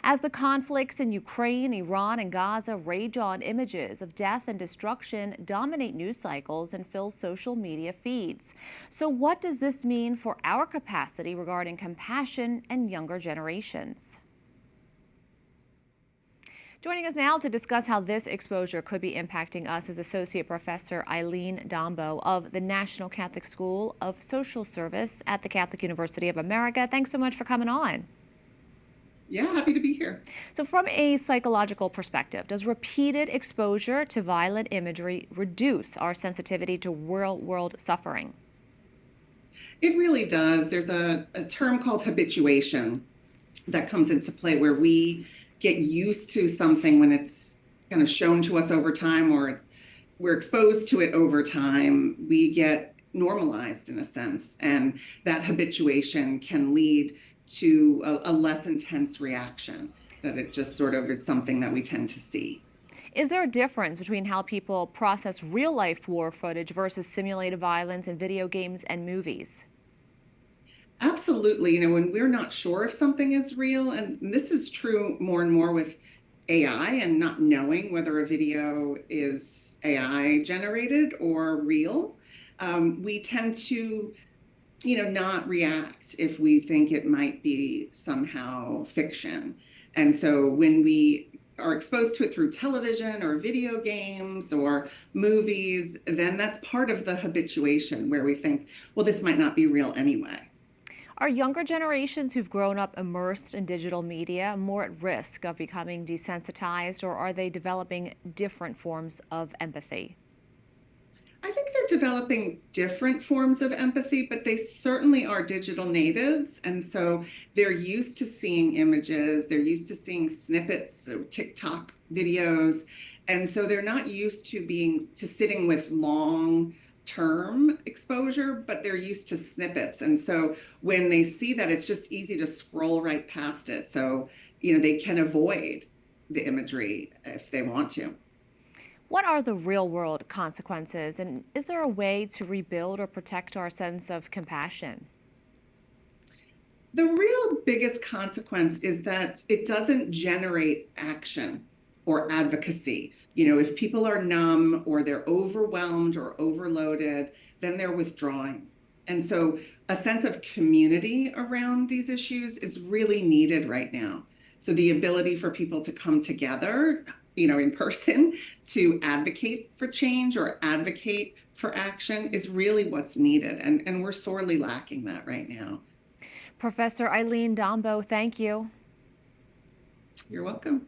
As the conflicts in Ukraine, Iran, and Gaza rage on, images of death and destruction dominate news cycles and fill social media feeds. So, what does this mean for our capacity regarding compassion and younger generations? Joining us now to discuss how this exposure could be impacting us is Associate Professor Eileen Dombo of the National Catholic School of Social Service at the Catholic University of America. Thanks so much for coming on. Yeah, happy to be here. So, from a psychological perspective, does repeated exposure to violent imagery reduce our sensitivity to real world suffering? It really does. There's a term called habituation that comes into play where we get used to something when it's kind of shown to us over time or we're exposed to it over time. We get normalized in a sense, and that habituation can lead to a less intense reaction, that it just sort of is something that we tend to see. Is there a difference between how people process real life war footage versus simulated violence in video games and movies? Absolutely. When we're not sure if something is real, and this is true more and more with AI and not knowing whether a video is AI generated or real, we tend to, not react if we think it might be somehow fiction. And so when we are exposed to it through television or video games or movies, then that's part of the habituation where we think, well, this might not be real anyway. Are younger generations who've grown up immersed in digital media more at risk of becoming desensitized, or are they developing different forms of empathy? I think they're developing different forms of empathy, but they certainly are digital natives. And so they're used to seeing images, they're used to seeing snippets, so TikTok videos. And so they're not used to sitting with long term exposure, but they're used to snippets. And so when they see that, it's just easy to scroll right past it. So, they can avoid the imagery if they want to. What are the real world consequences, and is there a way to rebuild or protect our sense of compassion? The real biggest consequence is that it doesn't generate action or advocacy. If people are numb or they're overwhelmed or overloaded, then they're withdrawing. And so a sense of community around these issues is really needed right now. So the ability for people to come together, in person to advocate for change or advocate for action is really what's needed. And we're sorely lacking that right now. Professor Eileen Dombo, thank you. You're welcome.